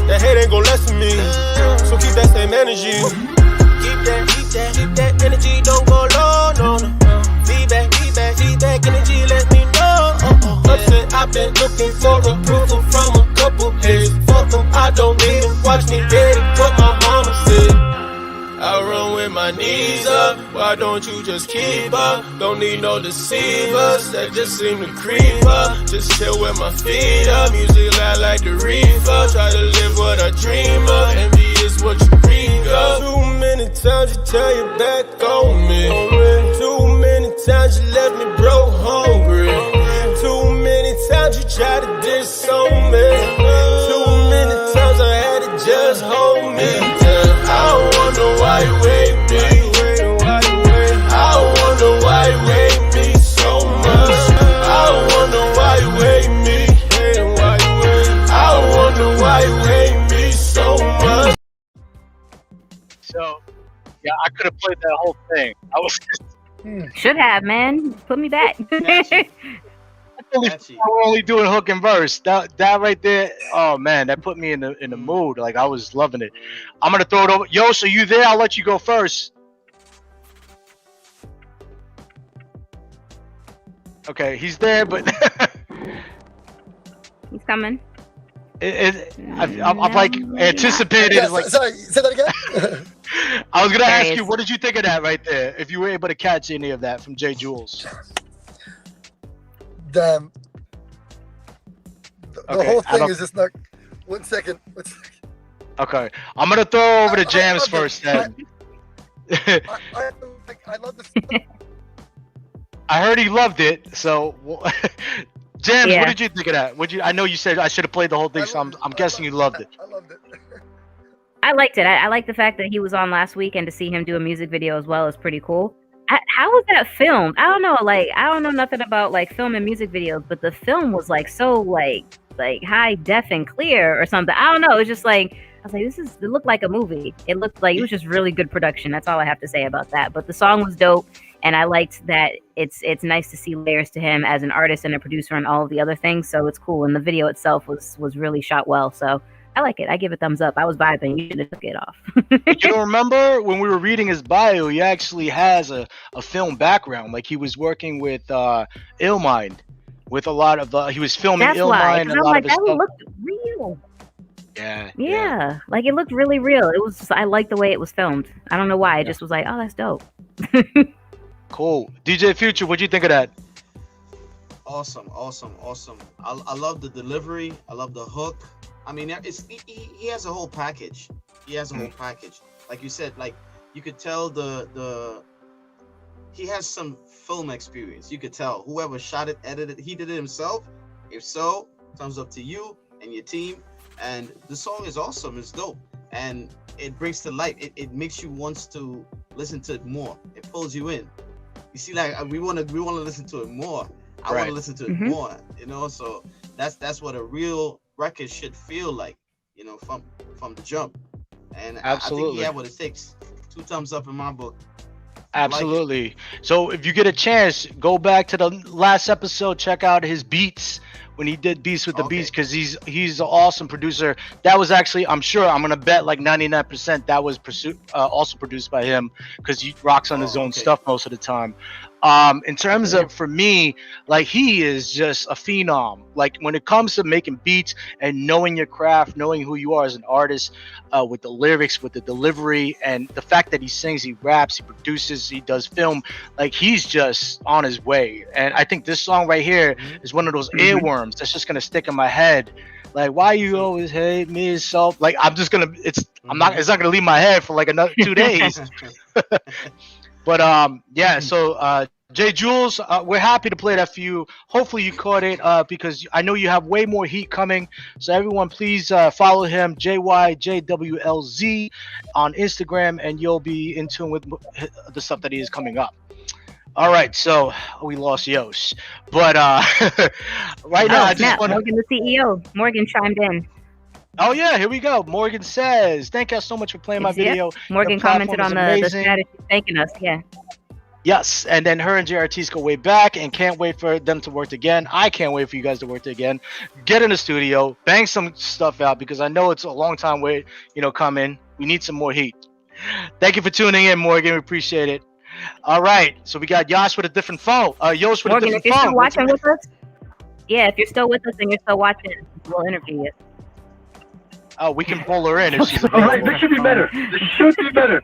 That hate ain't gon' lessen me. So keep that same energy. Keep that energy. Don't go low, no. Feedback energy. Let me know. Upset, I've been looking for approval from a couple heads. Fuck them, I don't need them. Watch me get it. What my mama said. I run with my knees up, why don't you just keep up? Don't need no deceivers, that just seem to creep up. Just chill with my feet up, music loud like the reefer. Try to live what I dream of, envy is what you read of. Too many times you turn your back on me. Too many times you left me broke hungry. Too many times you tried to disown me. Too many times I had to just hold me. I wonder why you hate me. I wonder why you hate me so much. I wonder why you hate me. I wonder why you hate me so much. So, yeah, I could have played that whole thing. I was Should have, man. Put me back. we're only doing hook and verse. That right there, oh man, that put me in the mood. Like I was loving it. I'm gonna throw it over. Yosh, are you there? I'll let you go first. Okay, he's there, but He's coming. I'm like anticipated. Yes, Like, sorry, say that again. I was gonna There ask he you, is. what did you think of that right there? If you were able to catch any of that from 𝗟𝗑𝙑. Damn. The Okay, whole I thing don't- is just not. One second. Okay, I'm gonna throw over to Jams first then. I love this. I heard he loved it, so Jams, Yeah. what did you think of that? I know you said I should have played the whole thing, so I'm guessing you loved it. I loved it. I liked it. I like the fact that he was on last week, and to see him do a music video as well is pretty cool. How was that filmed? I don't know. Like, I don't know nothing about like film and music videos, but the film was like so like high def and clear or something. I don't know. It's just like I was like, it looked like a movie. It looked like it was just really good production. That's all I have to say about that. But the song was dope, and I liked that it's nice to see layers to him as an artist and a producer and all of the other things. So it's cool. And the video itself was really shot well. So I like it. I give it thumbs up. I was vibing. You should have took it off. You don't remember when we were reading his bio, he actually has a film background. Like he was working with 𝗟𝗩𝗪 with a lot of he was filming That's why. 𝗟𝗩𝗪 and a I'm lot like, of his that stuff. looked real. Yeah. Yeah, like it looked really real. It was. I liked the way it was filmed. I don't know why. I just was like, oh, that's dope. Cool. DJ Future, what'd you think of that? Awesome. I love the delivery. I love the hook. I mean, he has a whole package. Like you said, like you could tell he has some film experience. You could tell whoever shot it, edited, he did it himself. If so, thumbs up to you and your team. And the song is awesome. It's dope, and it brings to life. It makes you want to listen to it more. It pulls you in. You see, like we want to listen to it more. I want to listen to it more. You know, so that's what a real record should feel like. You know, from the jump. And I think he had what it takes. 2 thumbs up in my book. Absolutely. So if you get a chance, go back to the last episode, check out his beats when he did Beats with the Beats, because he's an awesome producer. That was actually, I'm gonna bet like 99% that was also produced by him, because he rocks on his own stuff most of the time. In terms of, for me, like he is just a phenom. Like when it comes to making beats and knowing your craft, knowing who you are as an artist, with the lyrics, with the delivery, and the fact that he sings, he raps, he produces, he does film, like he's just on his way. And I think this song right here is one of those earworms that's just gonna stick in my head. Like, why you always hate me so? Like, it's not gonna leave my head for like another 2 days. But yeah, so 𝗟𝗑𝙑, we're happy to play that for you. Hopefully you caught it, because I know you have way more heat coming. So everyone, please follow him, 𝗟𝗪𝗪𝗍 on Instagram, and you'll be in tune with the stuff that he is coming up. All right, so we lost Yosh, but right now I just want Morgan, the CEO. Morgan chimed in. Oh yeah, here we go. Morgan says, "Thank y'all so much for playing my It's- yeah. video. Morgan Your platform commented is on the amazing." status, thanking us. Yeah. Yes, and then her and JRTs go way back, and can't wait for them to work again. I can't wait for you guys to work again. Get in the studio, bang some stuff out because I know it's a long time wait. Coming. We need some more heat. Thank you for tuning in, Morgan. We appreciate it. All right, so we got Yosh with a different phone. Yosh with Morgan, a if different you're phone. still watching with us, yeah, if you're still with us and you're still watching, we'll interview you. Oh, we can pull her in if she's All right, available. this should be better. This should be better.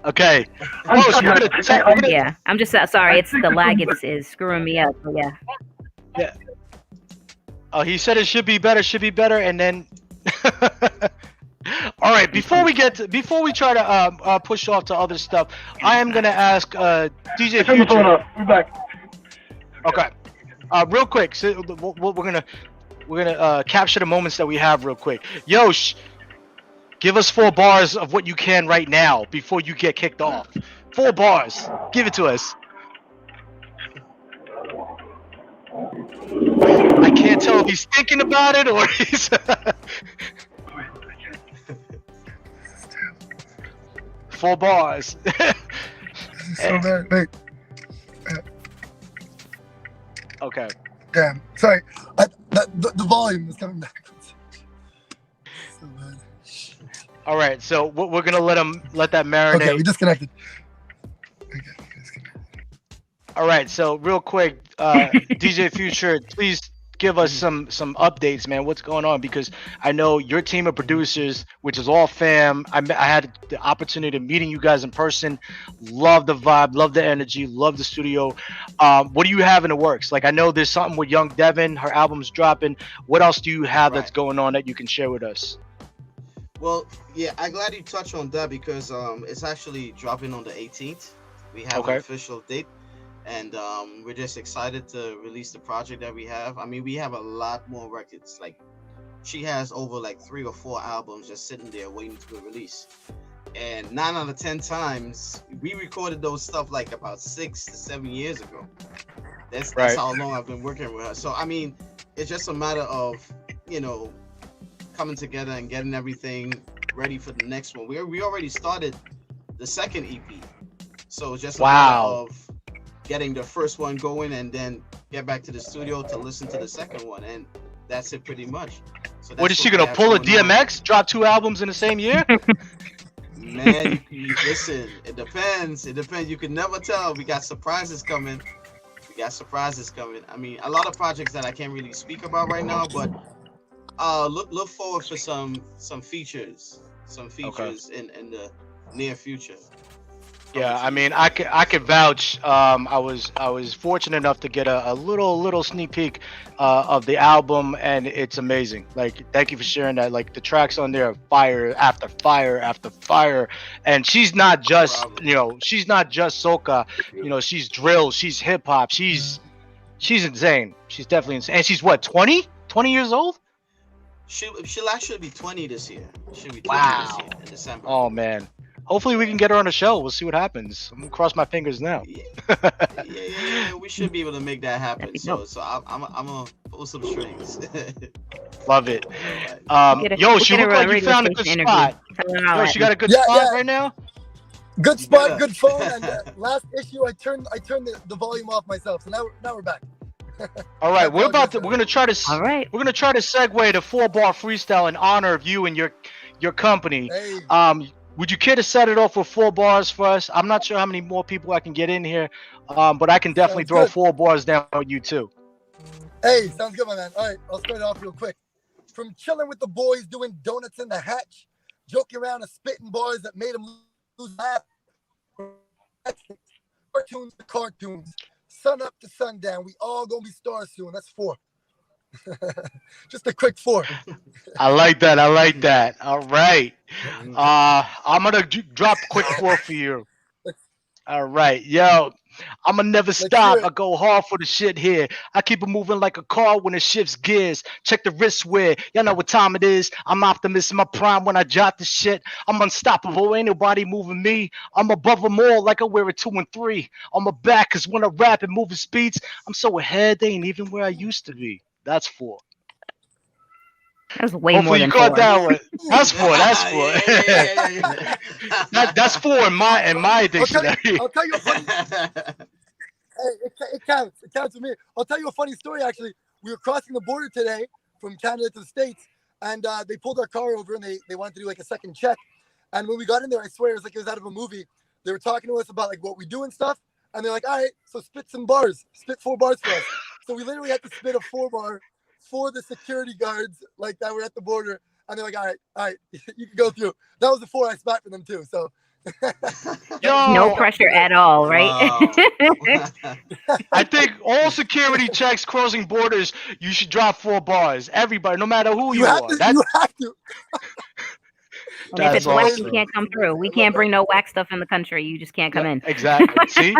Okay. I'm Yosh, sorry. Yeah, I'm just sorry. It's the lag is screwing me up. So yeah. Yeah. Oh, he said it should be better, and then. All right. Before we try to push off to other stuff, I am gonna ask DJ Turn the phone Future. off. We're back. Okay. Real quick, so we're gonna capture the moments that we have real quick. Yosh, give us 4 bars of what you can right now before you get kicked off. 4 bars. Give it to us. I can't tell if he's thinking about it or he's. 4 bars. So bad. Wait. Okay. Damn. Sorry. The volume is coming back. So bad. All right. So we're gonna let that marinate. Okay, we disconnected. All right. So real quick, DJ Future, please give us some updates, man. What's going on? Because I know your team of producers, which is all fam. I had the opportunity of meeting you guys in person. Love the vibe, love the energy, love the studio. What do you have in the works? Like I know there's something with Young Devin. Her album's dropping. What else do you have that's going on that you can share with us? Well, yeah, I'm glad you touched on that because it's actually dropping on the 18th. We have an official date. And we're just excited to release the project that we have. I mean, we have a lot more records. Like, she has over like 3 or 4 albums just sitting there waiting to be released. And 9 out of 10 times, we recorded those stuff like about 6 to 7 years ago. That's how long I've been working with her. So, I mean, it's just a matter of, coming together and getting everything ready for the next one. We already started the second EP. So it's just a matter of getting the first one going and then get back to the studio to listen to the second one, and that's it pretty much. So what is she gonna pull a DMX? Drop 2 albums in the same year? Man, you listen. It depends. You can never tell. We got surprises coming. I mean, a lot of projects that I can't really speak about right now, but look forward for some features, in the near future. Yeah, I mean, I could vouch. I was fortunate enough to get a little sneak peek of the album, and it's amazing. Like, thank you for sharing that. Like, the tracks on there are fire after fire after fire, and she's not just she's not just soca. She's drill, she's hip hop, she's insane. She's definitely insane. And she's what, 20 years old? She'll actually be 20 this year. She'll be 20 this year in December. Oh man. Hopefully we can get her on the show. We'll see what happens. I'm gonna cross my fingers now. Yeah. We should be able to make that happen. So I'm gonna pull some strings. Love it. Yo, she look like you found a good spot. Yo, she got a good spot right now. Good spot, good phone. And last issue, I turned the volume off myself. So now we're back. All right, we're gonna try to segue to 4-bar freestyle in honor of you and your company. Hey. Would you care to set it off with 4 bars for us? I'm not sure how many more people I can get in here, but I can definitely throw 4 bars down on you too. Hey, sounds good, my man. All right, I'll start it off real quick. From chilling with the boys, doing donuts in the hatch, joking around and spitting bars that made them lose laugh. Cartoons to cartoons, sun up to sundown. We all gonna be stars soon. That's 4. Just a quick 4. I like that. All right. I'm gonna drop a quick 4 for you. All right, yo. I'ma never stop. I go hard for the shit here. I keep it moving like a car when it shifts gears. Check the wrist wear. Y'all know what time it is. I'm optimist in my prime when I jot the shit. I'm unstoppable. Ain't nobody moving me. I'm above them all like I wear a 2 and 3 on my back. Cause when I rap and moving speeds, I'm so ahead they ain't even where I used to be. That's 4. That was way more Hopefully you than caught 4. that one. That's 4. That's 4. That's 4 in my dictionary. I'll tell you a funny. It counts. It counts for me. I'll tell you a funny story. Actually, we were crossing the border today from Canada to the States, and they pulled our car over, and they wanted to do like a second check. And when we got in there, I swear it was like it was out of a movie. They were talking to us about like what we do and stuff, and they're like, "All right, so spit 4 bars for us." So we literally had to spit a 4-bar for the security guards like that were at the border, and they're like, all right, you can go through. That was the 4 I spat for them too. So no pressure at all, right? Wow. I think all security checks crossing borders, you should drop 4 bars. Everybody, no matter who you are. You have to. And if it's wax, you awesome. can't come through. We can't bring no wax stuff in the country. You just can't come in. Exactly. See?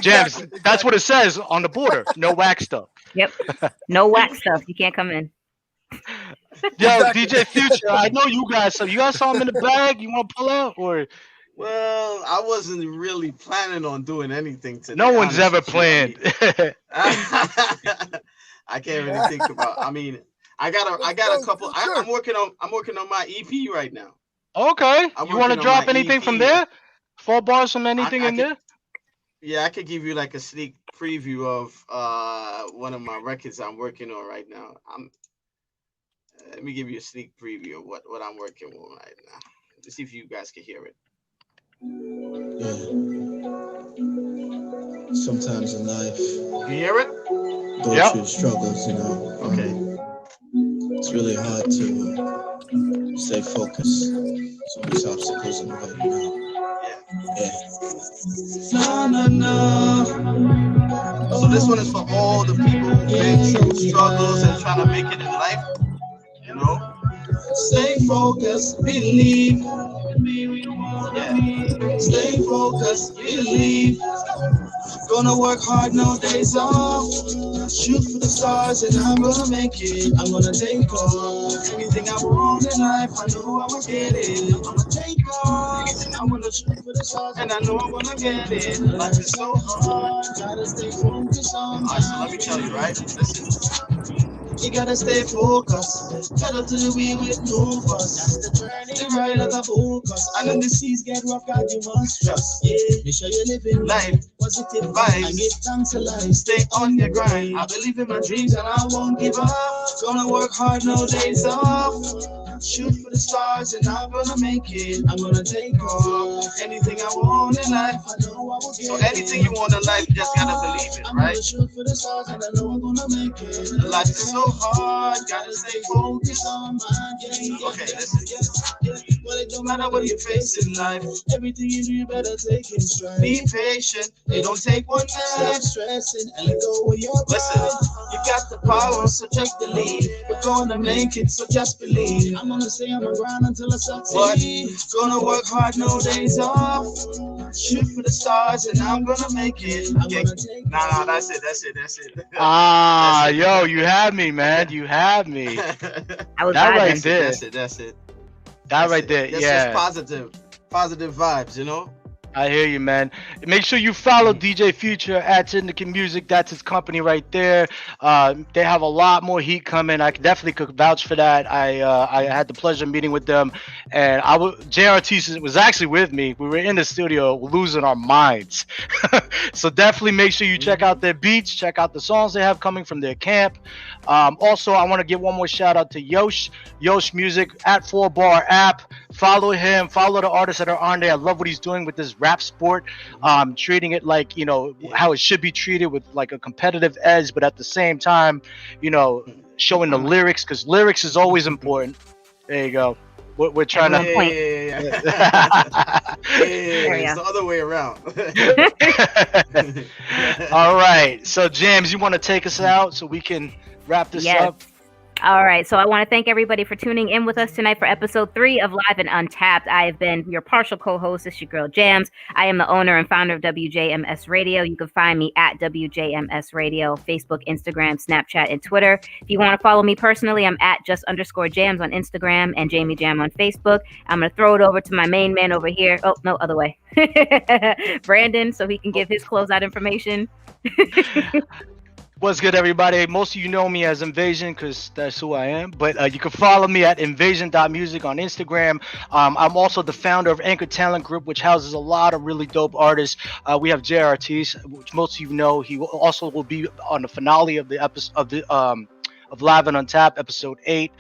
Jams, Exactly. that's what it says on the border. No wax stuff. Yep. No wax stuff. You can't come in. Yo, Exactly. DJ Future, I know you guys. So you got something in the bag you want to pull out? Or Well, I wasn't really planning on doing anything today. no one's honestly. ever planned. I can't really think about. I mean, I got a couple. I'm working on my EP right now. Okay. I'm You want to working on drop my anything from EP. there? 4 bars from anything I in could- there? Yeah, I could give you like a sneak preview of one of my records I'm working on right now. Let me give you a sneak preview of what I'm working on right now. Let's see if you guys can hear it. Yeah. Sometimes in life, You hear it? go Yep. through struggles, you know. Okay. It's really hard to stay focused. So many obstacles in the way, you know. Yeah. No, no, no. So this one is for all the people who've been through struggles and trying to make it in life. You know? Stay focused, believe. Yeah. Stay focused, believe. Gonna work hard, no days off. Shoot for the stars and I'm gonna make it. I'm gonna take off. Anything I want in life, I know I will get it. I'm gonna take off. I'm gonna shoot for the stars and I know I'm gonna get it. Life is so hard, gotta stay focused on. Alright, so let me tell you, right? Listen. You gotta stay focused. Pedal to the wheel with no fuss. The ride at a focus. And when the seas get rough, God, you must trust. Yeah, make sure you're living Life, positive vibes. and give thanks to life. stay on your grind. I believe in my dreams and I won't give up. Gonna work hard, no days off. Shoot for the stars and I'm gonna make it. I'm gonna take off. Anything I want in life, I know I will get So it. anything you want in life, you just gotta believe it, I'm right? gonna shoot for the stars and I know I'm gonna make it. Life is so hard, Gotta stay focused on my game. Okay, listen. Well, it don't matter what you face in life. Everything you do, you better take in stride. Be patient. It don't take one night. Stop stressing and let go of your Listen. pride. You got the power, so take the lead. We're gonna make it, so just believe. I'm gonna stay on the ground until I succeed. Gonna work hard, no days off. Shoot for the stars and I'm gonna make it. I'm Okay. gonna take Nah, that's it. Ah, yo, you had me, man. You had me. I was That right vibing. there. That's it. That right there. That's Yeah. just positive vibes, you know? I hear you, man. Make sure you follow DJ Future at Synthdicate Music. That's his company right there. They have a lot more heat coming. I definitely could vouch for that. I had the pleasure of meeting with them, and JRT was actually with me. We were in the studio losing our minds. So definitely make sure you check out their beats, check out the songs they have coming from their camp. Also, I want to give one more shout out to Yosh Music at 4Bar app. Follow him. Follow the artists that are on there. I love what he's doing with this rap sport. Treating it like, you know, how it should be treated, with like a competitive edge, but at the same time, you know, showing the lyrics, because lyrics is always important. There you go. We're trying to. Yeah. It's the other way around. All right. So, James, you want to take us out so we can wrap this Yes. up? All right, so I want to thank everybody for tuning in with us tonight for episode 3 of Live and Untapped. I have been your partial co-host. It's your girl Jams. I am the owner and founder of WJMS Radio. You can find me at WJMS Radio, Facebook, Instagram, Snapchat, and Twitter. If you want to follow me personally, I'm at @just_Jams on Instagram and Jamie Jam on Facebook. I'm going to throw it over to my main man over here. Oh, no, other way. Brandon, so he can give his closeout information. What's good, everybody? Most of you know me as Invasion because that's who I am. But you can follow me at invasion.music on Instagram. I'm also the founder of Anchor Talent Group, which houses a lot of really dope artists. We have 𝗟𝗑𝗑𝗏, which most of you know. He also will be on the finale of the episode of Live and Untapped, episode 8.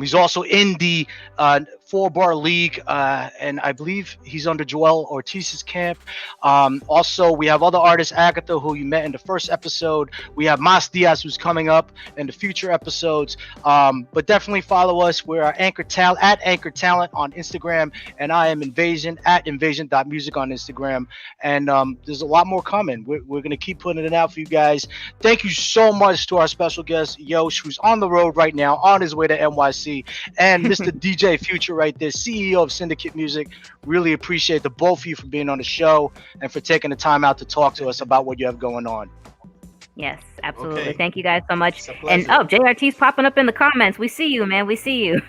He's also in the 4-bar league, and I believe he's under 𝗟𝗑𝗪𝗘𝗧's camp. Also, we have other artists, Agatha, who you met in the first episode. We have Mas Diaz, who's coming up in the future episodes. But definitely follow us. We're at Anchor Talent on Instagram, and I am Invasion at invasion.music on Instagram. And there's a lot more coming. We're going to keep putting it out for you guys. Thank you so much to our special guest, Yosh, who's on the road right now, on his way to NYC, and Mr. DJ Future right there, CEO of Synthdicate Music. Really appreciate the both of you for being on the show and for taking the time out to talk to us about what you have going on. Yes, absolutely. Okay. Thank you guys so much. And pleasure. 𝗟𝗪𝗪𝗘's popping up in the comments. We see you, man. We see you.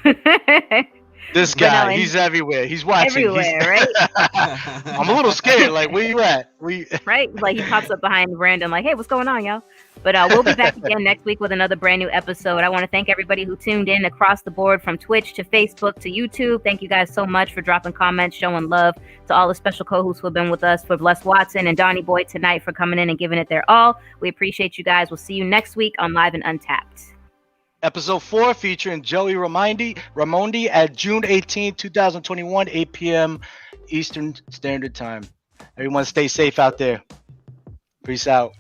This But no, guy, and- he's everywhere. He's watching. Everywhere, right? I'm a little scared. Like, where you at? Right? Like he pops up behind Brandon, like, hey, what's going on, y'all? But we'll be back again next week with another brand new episode. I want to thank everybody who tuned in across the board from Twitch to Facebook to YouTube. Thank you guys so much for dropping comments, showing love to all the special co-hosts who have been with us, for Bless Watson and Donnie Boy tonight for coming in and giving it their all. We appreciate you guys. We'll see you next week on Live and Untapped. Episode 4 featuring 𝗟𝗪𝗪𝗘 at June 18, 2021, 8 p.m. Eastern Standard Time. Everyone stay safe out there. Peace out.